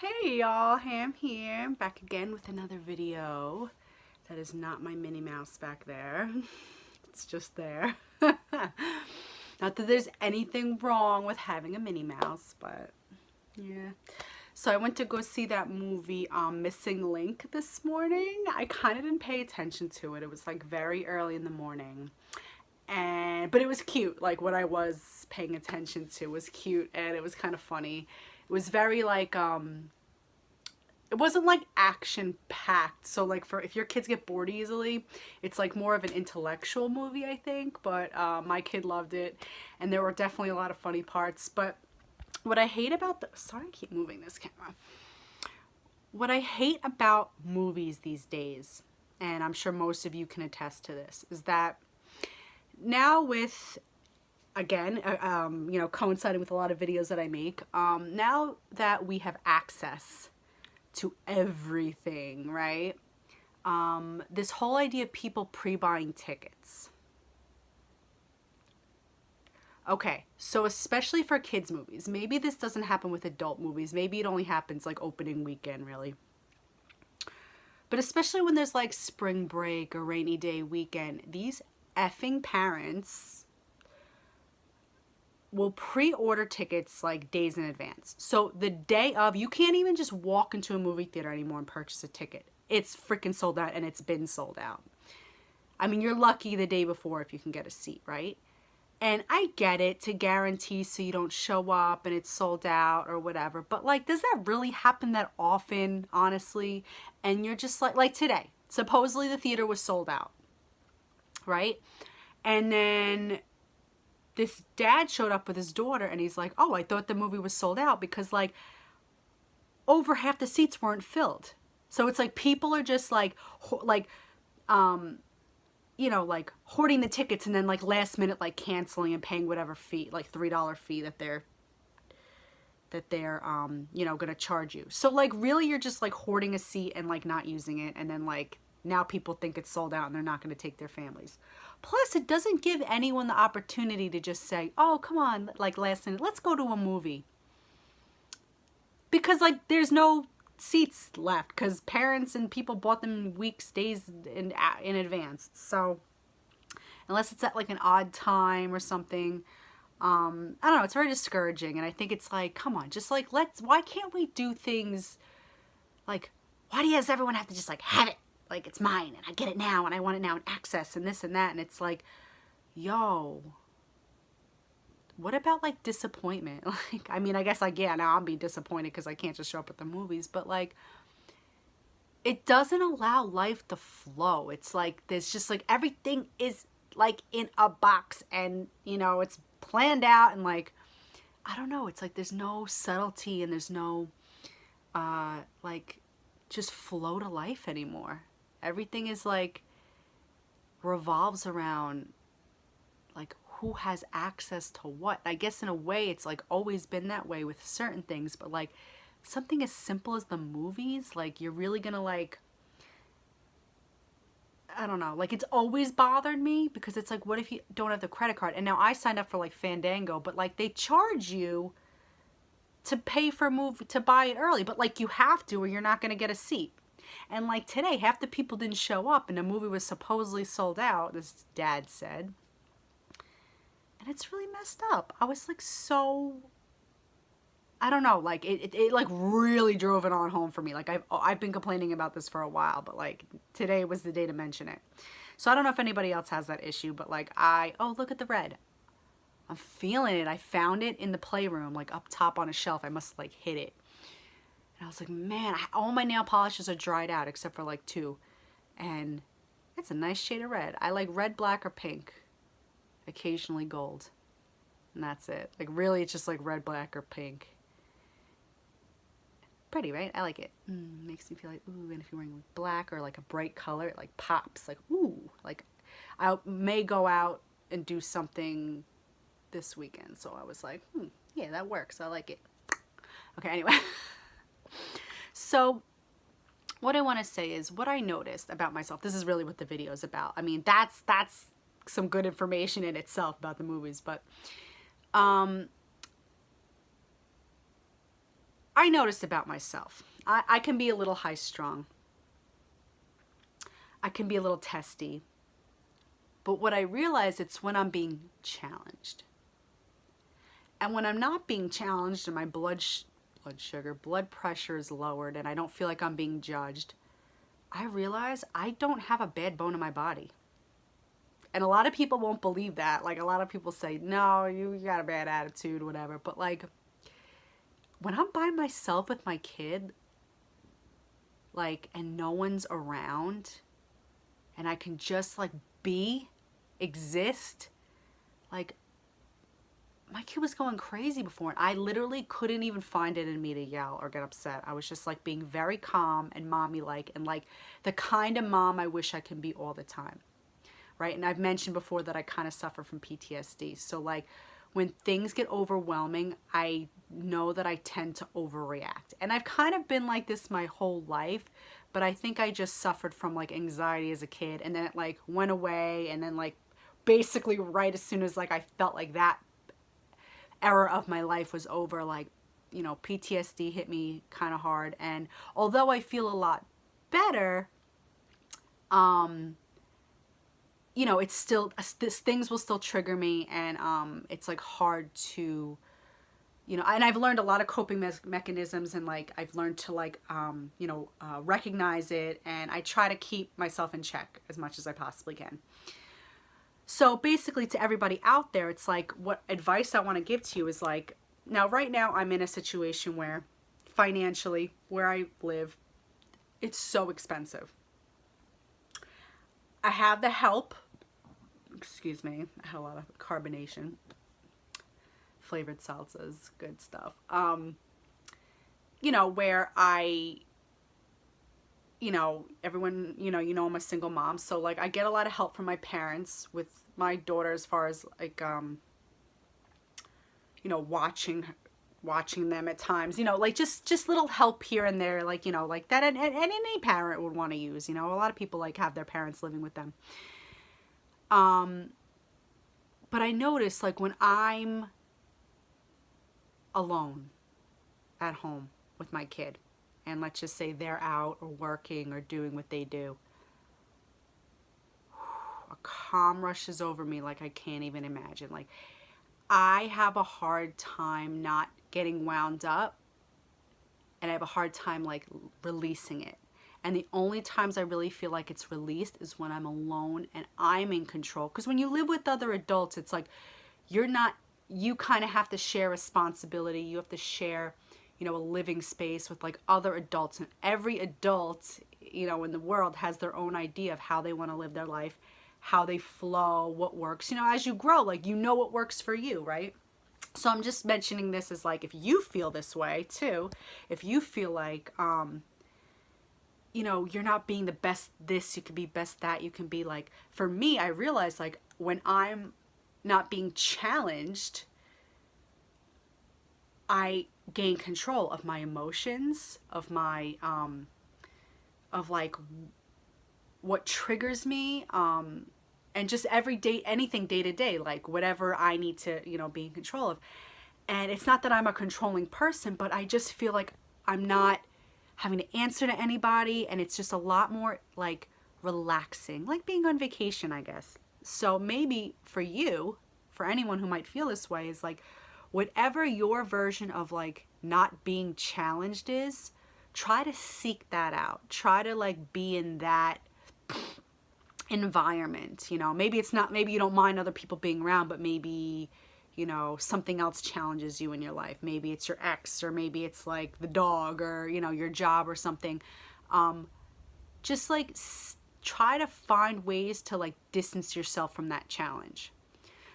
Hey y'all, Ham here, back again with another video. That is not my Minnie Mouse back there. It's just there. Not that there's anything wrong with having a Minnie Mouse, but yeah. So I went to go see that movie, Missing Link this morning. I kind of didn't pay attention to it. It was like very early in the morning. But it was cute. Like what I was paying attention to was cute and it was kind of funny. It was very like, it wasn't like action packed. So like if your kids get bored easily, it's like more of an intellectual movie, I think. But my kid loved it and there were definitely a lot of funny parts. But what I hate about sorry, I keep moving this camera. What I hate about movies these days, and I'm sure most of you can attest to this, is that now with, again, you know, coinciding with a lot of videos that I make, now that we have access to everything, right? This whole idea of people pre-buying tickets. Okay, so especially for kids movies, maybe this doesn't happen with adult movies. Maybe it only happens like opening weekend, really. But especially when there's like spring break or rainy day weekend, these effing parents will pre-order tickets like days in advance. So the day of, you can't even just walk into a movie theater anymore and purchase a ticket. It's freaking sold out and it's been sold out. I mean, you're lucky the day before if you can get a seat, right? And I get it, to guarantee so you don't show up and it's sold out or whatever. But like, does that really happen that often, honestly? And you're just like today, supposedly the theater was sold out, right? And then this dad showed up with his daughter and he's like, oh, I thought the movie was sold out because like over half the seats weren't filled. So it's like people are just like you know, like hoarding the tickets and then like last minute like canceling and paying whatever fee, like $3 fee that they're you know, gonna charge you. So like really you're just like hoarding a seat and like not using it, and then like now people think it's sold out and they're not gonna take their families. Plus it doesn't give anyone the opportunity to just say, oh come on, like last minute, let's go to a movie. Because like there's no seats left because parents and people bought them weeks, days in advance. So unless it's at like an odd time or something, I don't know, it's very discouraging. And I think it's like, come on, just like why can't we do things like, why does everyone have to just like have it like it's mine and I get it now and I want it now and access and this and that? And it's like, yo, what about like disappointment? Like, I mean, I guess like, yeah, now I'll be disappointed because I can't just show up at the movies, but like, it doesn't allow life to flow. It's like, there's just like, everything is like in a box and, you know, it's planned out and like, I don't know. It's like, there's no subtlety and there's no, like just flow to life anymore. Everything is like, revolves around like, who has access to what. I guess in a way it's like always been that way with certain things, but like something as simple as the movies, like you're really gonna like, I don't know, like it's always bothered me because it's like, what if you don't have the credit card? And now I signed up for like Fandango, but like they charge you to pay for a movie, to buy it early, but like you have to or you're not gonna get a seat. And like today, half the people didn't show up and the movie was supposedly sold out, this dad said. And it's really messed up. I was like, so, I don't know, like it like really drove it on home for me. Like I've been complaining about this for a while, but like today was the day to mention it. So I don't know if anybody else has that issue, but like oh, look at the red. I'm feeling it. I found it in the playroom, like up top on a shelf. I must like hit it. And I was like, man, all my nail polishes are dried out except for like 2. And it's a nice shade of red. I like red, black, or pink. Occasionally gold, and that's it. Like really it's just like red, black, or pink. Pretty, right? I like it. Makes me feel like ooh. And if you're wearing black or like a bright color, it like pops, like ooh. Like I may go out and do something this weekend, so I was like, yeah, that works. I like it. Okay, anyway. So what I want to say is what I noticed about myself. This is really what the video is about. I mean, that's some good information in itself about the movies, but I noticed about myself, I can be a little high strung. I can be a little testy. But what I realize, it's when I'm being challenged. And when I'm not being challenged and my blood pressure is lowered and I don't feel like I'm being judged, I realize I don't have a bad bone in my body. And a lot of people won't believe that. Like, a lot of people say, no, you got a bad attitude, whatever. But like, when I'm by myself with my kid, like, and no one's around, and I can just like exist, like, my kid was going crazy before, and I literally couldn't even find it in me to yell or get upset. I was just like being very calm and mommy-like, and like the kind of mom I wish I can be all the time, right? And I've mentioned before that I kind of suffer from PTSD. So like, when things get overwhelming, I know that I tend to overreact. And I've kind of been like this my whole life, but I think I just suffered from like anxiety as a kid, and then it like went away, and then like basically right as soon as like I felt like that era of my life was over, like, you know, PTSD hit me kind of hard. And although I feel a lot better, you know, it's still, things will still trigger me, and it's like hard to, you know, and I've learned a lot of coping mechanisms, and like I've learned to like you know, recognize it, and I try to keep myself in check as much as I possibly can. So basically, to everybody out there, it's like, what advice I want to give to you is like, now right now I'm in a situation where financially, where I live, it's so expensive. I have the help, excuse me, I had a lot of carbonation, flavored salsas, good stuff. You know, where I, you know, everyone, you know, I'm a single mom. So like, I get a lot of help from my parents with my daughter, as far as like, you know, watching them at times, you know, like just little help here and there, like, you know, like that, and any parent would want to use, you know, a lot of people like have their parents living with them. But I notice, like, when I'm alone at home with my kid, and let's just say they're out or working or doing what they do, a calm rushes over me like I can't even imagine. Like, I have a hard time not getting wound up, and I have a hard time like releasing it. And the only times I really feel like it's released is when I'm alone and I'm in control. Because when you live with other adults, it's like you kind of have to share responsibility. You have to share, you know, a living space with like other adults, and every adult, you know, in the world has their own idea of how they want to live their life, how they flow, what works. You know, as you grow, like, you know what works for you, right? So I'm just mentioning this as like, if you feel this way too, if you feel like, you know, you're not being the best this, you can be best that, you can be like, for me, I realize like when I'm not being challenged, I gain control of my emotions, of my, of like what triggers me, and just every day, anything day to day, like whatever I need to, you know, be in control of. And it's not that I'm a controlling person, but I just feel like I'm not having to answer to anybody, and it's just a lot more like relaxing, like being on vacation, I guess. So maybe for you, for anyone who might feel this way, is like, whatever your version of like not being challenged is, try to seek that out. Try to like be in that environment, you know. Maybe it's not, maybe you don't mind other people being around, but maybe, you know, something else challenges you in your life. Maybe it's your ex, or maybe it's like the dog, or, you know, your job or something. Just like try to find ways to like distance yourself from that challenge.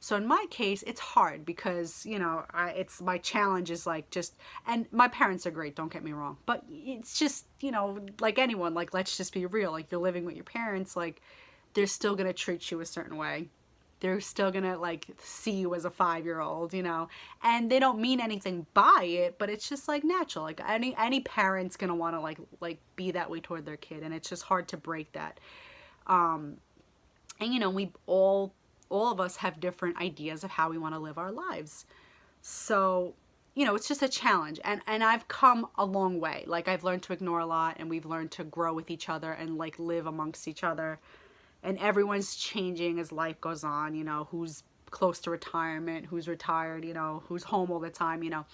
So in my case, it's hard because, you know, it's my challenge is like just, and my parents are great, don't get me wrong, but it's just, you know, like anyone, like, let's just be real. Like, you're living with your parents, like, they're still going to treat you a certain way. They're still going to like see you as a 5-year-old, you know, and they don't mean anything by it, but it's just like natural. Like any parent's going to want to like be that way toward their kid. And it's just hard to break that. And, you know, we all of us have different ideas of how we want to live our lives. So you know, it's just a challenge, and I've come a long way. Like, I've learned to ignore a lot, and we've learned to grow with each other and like live amongst each other, and everyone's changing as life goes on, you know, who's close to retirement, who's retired, you know, who's home all the time, you know,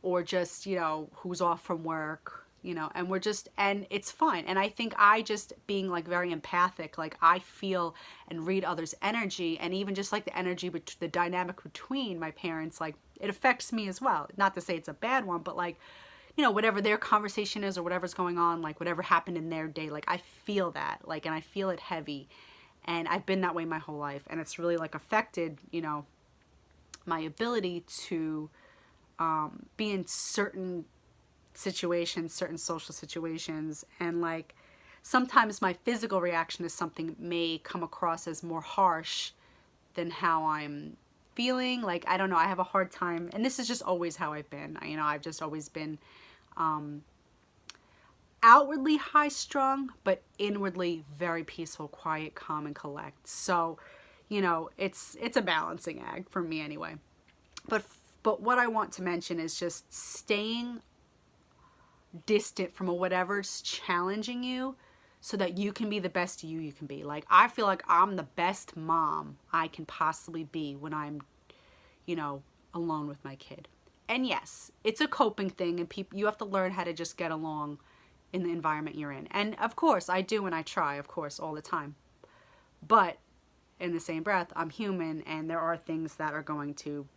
or just, you know, who's off from work, you know, and we're just, and it's fine. And I think I just being like very empathic, like I feel and read others' energy, and even just like the energy, the dynamic between my parents, like it affects me as well. Not to say it's a bad one, but like, you know, whatever their conversation is or whatever's going on, like whatever happened in their day, like I feel that, like, and I feel it heavy. And I've been that way my whole life. And it's really like affected, you know, my ability to be in certain situations, certain social situations. And like sometimes my physical reaction to something may come across as more harsh than how I'm feeling. Like, I don't know, I have a hard time, and this is just always how I've been. You know, I've just always been outwardly high strung, but inwardly very peaceful, quiet, calm, and collect. So, you know, it's a balancing act for me anyway. But what I want to mention is just staying distant from whatever's challenging you so that you can be the best you can be. Like, I feel like I'm the best mom I can possibly be when I'm, you know, alone with my kid. And yes, it's a coping thing, and you have to learn how to just get along in the environment you're in. And of course I do, and I try, of course, all the time. But in the same breath, I'm human, and there are things that are going to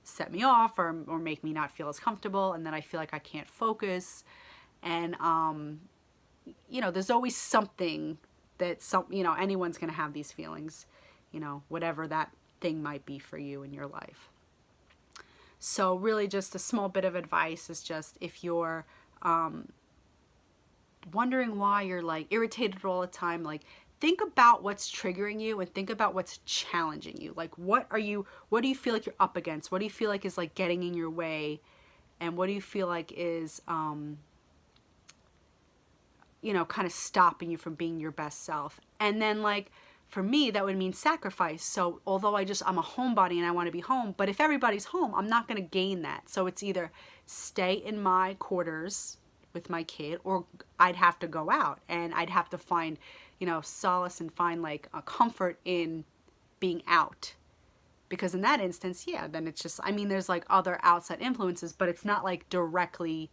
set me off or make me not feel as comfortable, and then I feel like I can't focus. And you know, there's always something that you know, anyone's going to have these feelings, you know, whatever that thing might be for you in your life. So really just a small bit of advice is just, if you're wondering why you're like irritated all the time, like think about what's triggering you and think about what's challenging you. Like, what do you feel like you're up against? What do you feel like is like getting in your way? And what do you feel like is, you know, kind of stopping you from being your best self? And then like, for me, that would mean sacrifice. So although I'm a homebody and I want to be home, but if everybody's home, I'm not going to gain that. So it's either stay in my quarters with my kid, or I'd have to go out, and I'd have to find, you know, solace and find like a comfort in being out. Because in that instance, yeah, then it's just, I mean, there's like other outside influences, but it's not like directly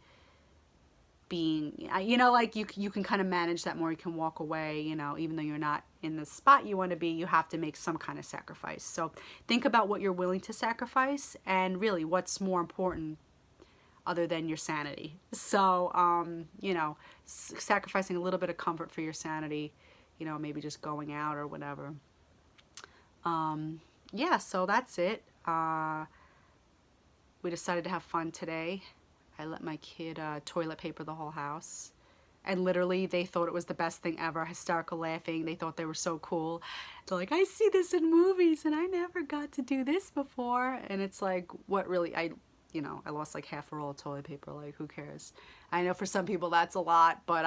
being, you know, like you can kind of manage that more. You can walk away, you know, even though you're not in the spot you want to be, you have to make some kind of sacrifice. So think about what you're willing to sacrifice, and really what's more important other than your sanity. So, you know, sacrificing a little bit of comfort for your sanity, you know, maybe just going out or whatever. Yeah, so that's it. We decided to have fun today. I let my kid toilet paper the whole house. And literally, they thought it was the best thing ever. Hysterical laughing. They thought they were so cool. They're like, I see this in movies, and I never got to do this before. And it's like, what really, you know, I lost like half a roll of toilet paper. Like, who cares? I know for some people that's a lot, but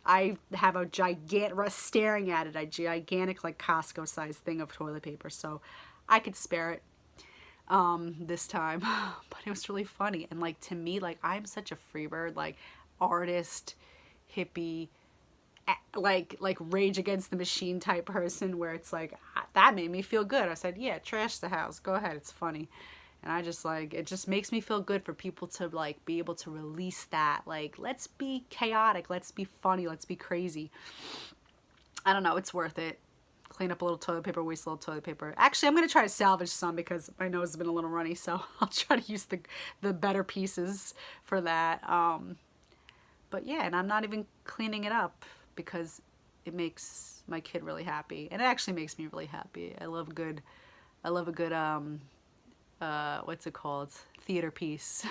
I have a gigantic, staring at it, a gigantic like Costco sized thing of toilet paper. So I could spare it this time. But it was really funny. And like, to me, like, I'm such a freebird, like artist, hippie, like Rage Against the Machine type person, where it's like, that made me feel good. I said, yeah, trash the house, go ahead, it's funny. And I just like, it just makes me feel good for people to like be able to release that. Like, let's be chaotic, let's be funny, let's be crazy. I don't know, it's worth it. Clean up a little toilet paper, waste a little toilet paper. Actually, I'm going to try to salvage some because my nose has been a little runny, so I'll try to use the better pieces for that. But yeah, and I'm not even cleaning it up because it makes my kid really happy. And it actually makes me really happy. I love a good, what's it called? Theater piece.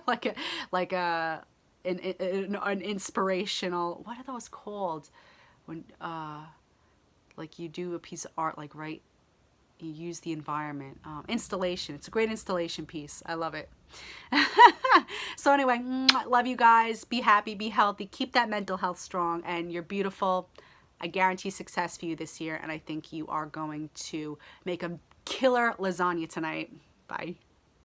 like an inspirational, what are those called? When, like you do a piece of art, like, right, you use the environment. Installation. It's a great installation piece. I love it. So anyway, love you guys. Be happy, be healthy, keep that mental health strong, and you're beautiful. I guarantee success for you this year, and I think you are going to make a killer lasagna tonight. Bye.